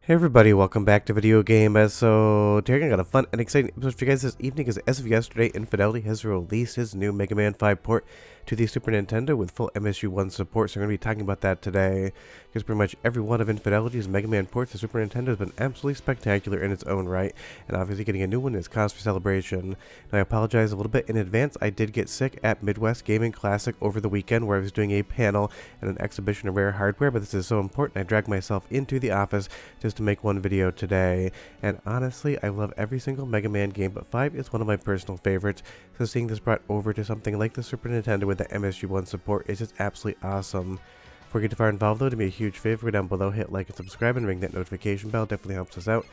Hey everybody, welcome back to Video Game. So today I got a fun and exciting episode for you guys this evening as of yesterday, Infidelity has released his new Mega Man 5 port to the Super Nintendo with full MSU1 support, so we're going to be talking about that today, because pretty much every one of Infidelity's Mega Man ports to Super Nintendo has been absolutely spectacular in its own right, and obviously getting a new one is cause for celebration. And I apologize a little bit in advance, I did get sick at Midwest Gaming Classic over the weekend where I was doing a panel and an exhibition of rare hardware, but this is so important I dragged myself into the office just to make one video today. And honestly, I love every single Mega Man game, but 5 is one of my personal favorites, so seeing this brought over to something like the Super Nintendo with the MSU1 support is just absolutely awesome. Before we get too far involved though, do me a huge favor, down below hit like and subscribe and ring that notification bell, definitely helps us out.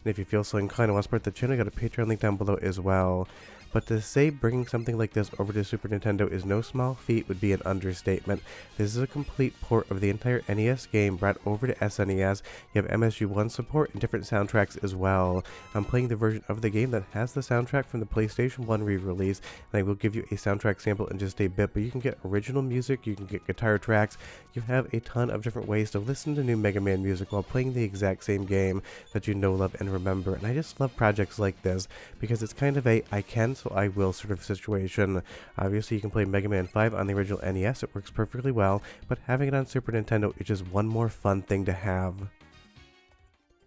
And if you feel so inclined and want to support the channel, I got a Patreon link down below as well. But to say bringing something like this over to Super Nintendo is no small feat would be an understatement. This is a complete port of the entire NES game brought over to SNES. You have MSU1 support and different soundtracks as well. I'm playing the version of the game that has the soundtrack from the PlayStation 1 re-release, and I will give you a soundtrack sample in just a bit, but you can get original music, you can get guitar tracks, you have a ton of different ways to listen to new Mega Man music while playing the exact same game that you know, love, and remember. And I just love projects like this, because it's kind of a I can so I will sort of situation. Obviously you can play Mega Man 5 on the original NES, it works perfectly well, but having it on Super Nintendo is just one more fun thing to have.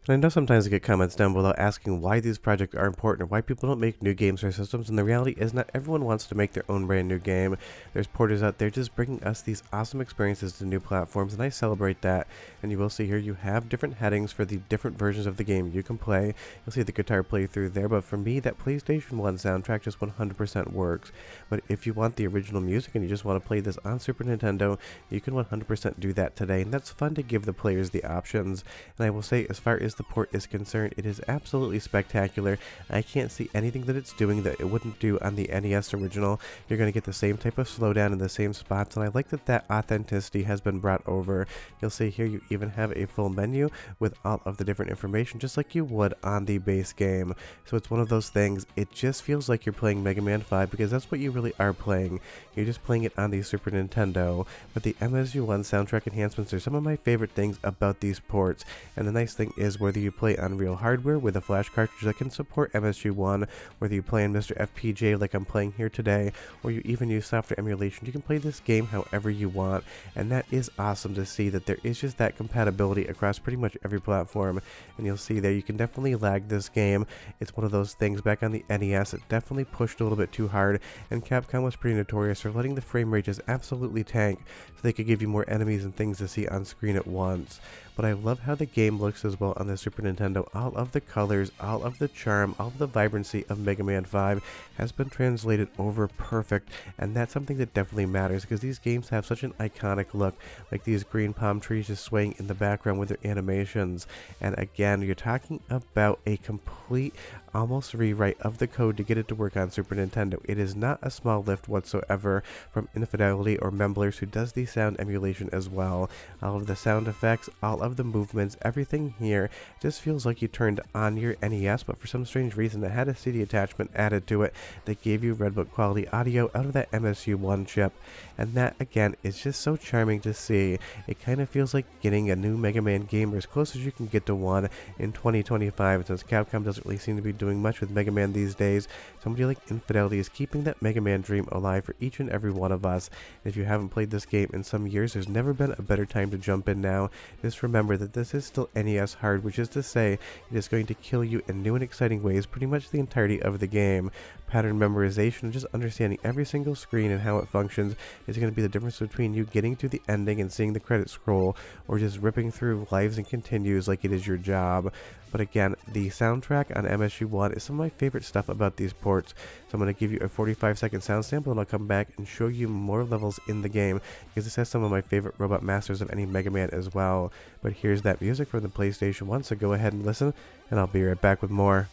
And I know sometimes I get comments down below asking why these projects are important or why people don't make new games or systems, and the reality is not everyone wants to make their own brand new game. There's porters out there just bringing us these awesome experiences to new platforms, and I celebrate that. And you will see here you have different headings for the different versions of the game you can play. You'll see the guitar playthrough there, but for me that PlayStation 1 soundtrack just 100% works. But if you want the original music and you just want to play this on Super Nintendo, you can 100% do that today, and that's fun to give the players the options. And I will say, as far as the port is concerned, it is absolutely spectacular. I can't see anything that it's doing that it wouldn't do on the NES original. You're going to get the same type of slowdown in the same spots, and I like that that authenticity has been brought over. You'll see here you even have a full menu with all of the different information just like you would on the base game. So it's one of those things, it just feels like you're playing Mega Man 5 because that's what you really are playing. You're just playing it on the Super Nintendo. But the MSU1 soundtrack enhancements are some of my favorite things about these ports, and the nice thing is whether you play on real hardware with a flash cartridge that can support MSU1, whether you play on MiSTer FPGA like I'm playing here today, or you even use software emulation, you can play this game however you want, and that is awesome to see that there is just that compatibility across pretty much every platform. And you'll see there you can definitely lag this game. It's one of those things back on the NES, it definitely pushed a little bit too hard, and Capcom was pretty notorious for letting the frame rate just absolutely tank so they could give you more enemies and things to see on screen at once. But I love how the game looks as well on the Super Nintendo. All of the colors, all of the charm, all of the vibrancy of Mega Man 5 has been translated over perfect, and that's something that definitely matters because these games have such an iconic look, like these green palm trees just swaying in the background with their animations. And again, you're talking about a complete almost rewrite of the code to get it to work on Super Nintendo. It is not a small lift whatsoever from Infidelity or Memblers, who does the sound emulation as well. All of the sound effects, all of the movements, everything here just feels like you turned on your NES, but for some strange reason it had a CD attachment added to it that gave you Redbook quality audio out of that MSU1 chip, and that again is just so charming to see. It kind of feels like getting a new Mega Man game, or as close as you can get to one in 2025, since Capcom doesn't really seem to be doing much with Mega Man these days. Somebody like Infidelity is keeping that Mega Man dream alive for each and every one of us. And if you haven't played this game in some years, there's never been a better time to jump in now. Just remember that this is still NES hard, which is to say it is going to kill you in new and exciting ways pretty much the entirety of the game. Pattern memorization and just understanding every single screen and how it functions is going to be the difference between you getting to the ending and seeing the credit scroll, or just ripping through lives and continues like it is your job. But again, the soundtrack on MSU1 is some of my favorite stuff about these ports. So I'm going to give you a 45-second sound sample, and I'll come back and show you more levels in the game, because this has some of my favorite robot masters of any Mega Man as well. But here's that music from the PlayStation 1, so go ahead and listen, and I'll be right back with more.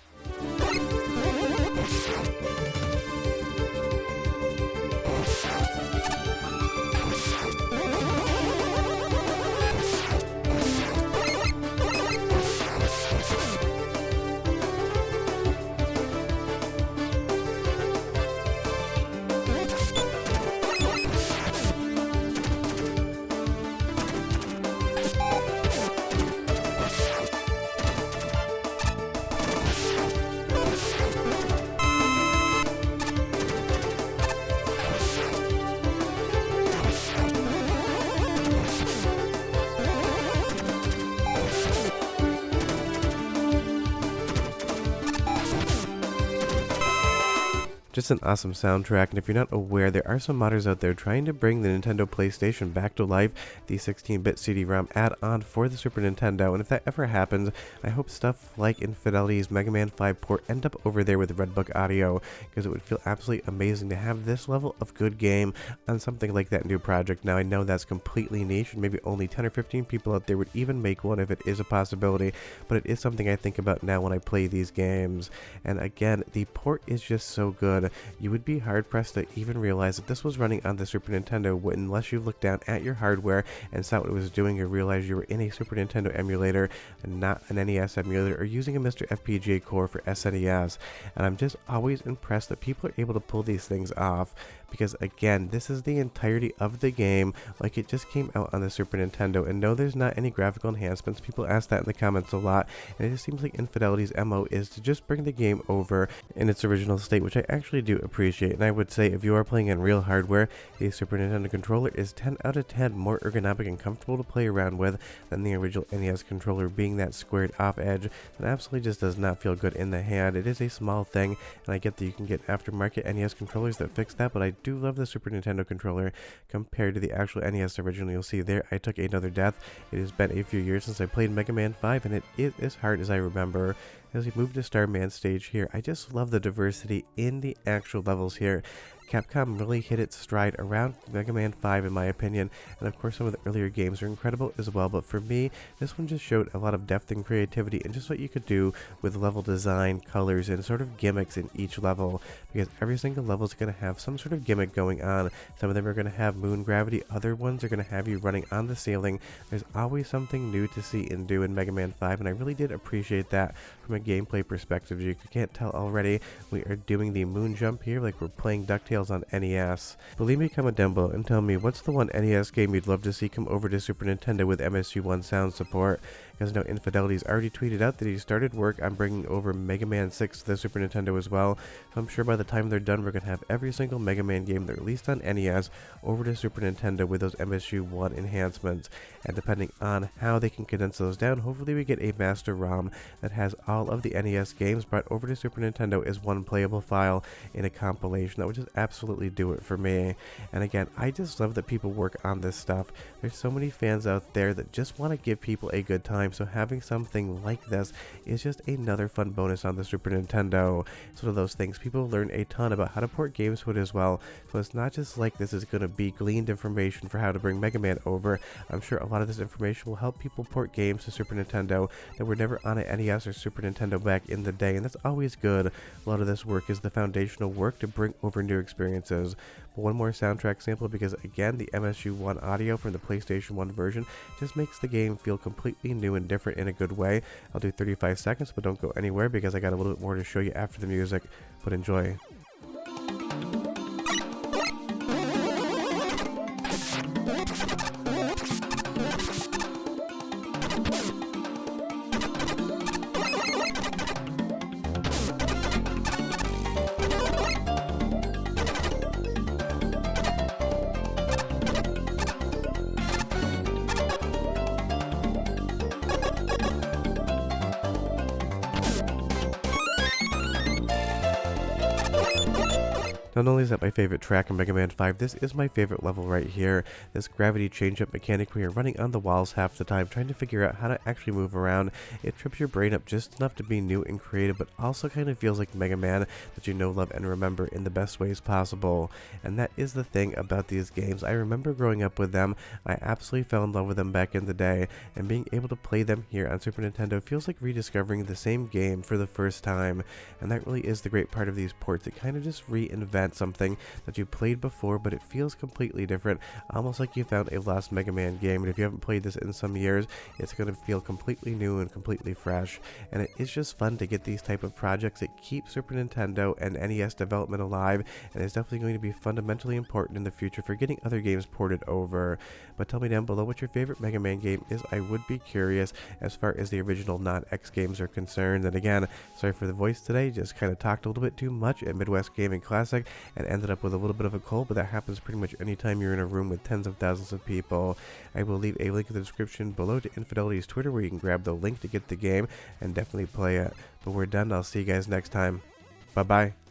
Just an awesome soundtrack, and if you're not aware, there are some modders out there trying to bring the Nintendo PlayStation back to life, the 16-bit CD-ROM add-on for the Super Nintendo, and if that ever happens, I hope stuff like Infidelity's Megaman 5 port end up over there with Redbook audio, because it would feel absolutely amazing to have this level of good game on something like that new project. Now, I know that's completely niche, and maybe only 10 or 15 people out there would even make one if it is a possibility, but it is something I think about now when I play these games. And again, the port is just so good. You would be hard-pressed to even realize that this was running on the Super Nintendo unless you looked down at your hardware and saw what it was doing or realized you were in a Super Nintendo emulator and not an NES emulator, or using a MiSTer FPGA core for SNES. And I'm just always impressed that people are able to pull these things off, because again, this is the entirety of the game like it just came out on the Super Nintendo. And no, there's not any graphical enhancements. People ask that in the comments a lot, and it just seems like Infidelity's MO is to just bring the game over in its original state, which I actually do appreciate. And I would say if you are playing on real hardware, the Super Nintendo controller is 10 out of 10 more ergonomic and comfortable to play around with than the original NES controller, being that squared off edge that absolutely just does not feel good in the hand. It is a small thing, and I get that you can get aftermarket NES controllers that fix that, but I do love the Super Nintendo controller compared to the actual NES original. You'll see there I took another death. It has been a few years since I played Megaman 5, and it is as hard as I remember. As we move to Starman stage here, I just love the diversity in the actual levels here. Capcom really hit its stride around Mega Man 5 in my opinion, and of course some of the earlier games are incredible as well, but for me, this one just showed a lot of depth and creativity and just what you could do with level design, colors, and sort of gimmicks in each level, because every single level is going to have some sort of gimmick going on. Some of them are going to have moon gravity, other ones are going to have you running on the ceiling. There's always something new to see and do in Mega Man 5, and I really did appreciate that from a gameplay perspective. You can't tell already, we are doing the moon jump here like we're playing DuckTales on NES. But leave me a comment down below and tell me what's the one NES game you'd love to see come over to Super Nintendo with MSU1 sound support. Because now Infidelity's already tweeted out that he started work on bringing over Mega Man 6 to the Super Nintendo as well, so I'm sure by the time they're done we're going to have every single Mega Man game that released on NES over to Super Nintendo with those MSU1 enhancements, and depending on how they can condense those down, hopefully we get a master ROM that has all of the NES games brought over to Super Nintendo as one playable file in a compilation. That would just absolutely do it for me. And again, I just love that people work on this stuff. There's so many fans out there that just want to give people a good time, so having something like this is just another fun bonus on the Super Nintendo. It's one of those things, people learn a ton about how to port games to it as well, so it's not just like this is going to be gleaned information for how to bring Mega Man over. I'm sure a lot of this information will help people port games to Super Nintendo that were never on an NES or Super Nintendo back in the day, and that's always good. A lot of this work is the foundational work to bring over new experiences. But one more soundtrack sample, because again, the MSU1 audio from the PlayStation 1 version just makes the game feel completely new and different in a good way. I'll do 35 seconds, but don't go anywhere because I got a little bit more to show you after the music, but enjoy. Not only is that my favorite track in Mega Man 5, this is my favorite level right here. This gravity change-up mechanic where you're running on the walls half the time, trying to figure out how to actually move around. It trips your brain up just enough to be new and creative, but also kind of feels like Mega Man that you know, love, and remember in the best ways possible. And that is the thing about these games. I remember growing up with them. I absolutely fell in love with them back in the day, and being able to play them here on Super Nintendo feels like rediscovering the same game for the first time. And that really is the great part of these ports. It kind of just reinvents something that you played before, but it feels completely different, almost like you found a lost Mega Man game. And if you haven't played this in some years, it's going to feel completely new and completely fresh. And it is just fun to get these type of projects that keep Super Nintendo and NES development alive, and it's definitely going to be fundamentally important in the future for getting other games ported over. But tell me down below what your favorite Mega Man game is. I would be curious as far as the original non-X games are concerned. And again, sorry for the voice today, just kind of talked a little bit too much at Midwest Gaming Classic and ended up with a little bit of a cold, but that happens pretty much anytime you're in a room with tens of thousands of people. I will leave a link in the description below to Infidelity's Twitter where you can grab the link to get the game and definitely play it. But we're done. I'll see you guys next time. Bye bye.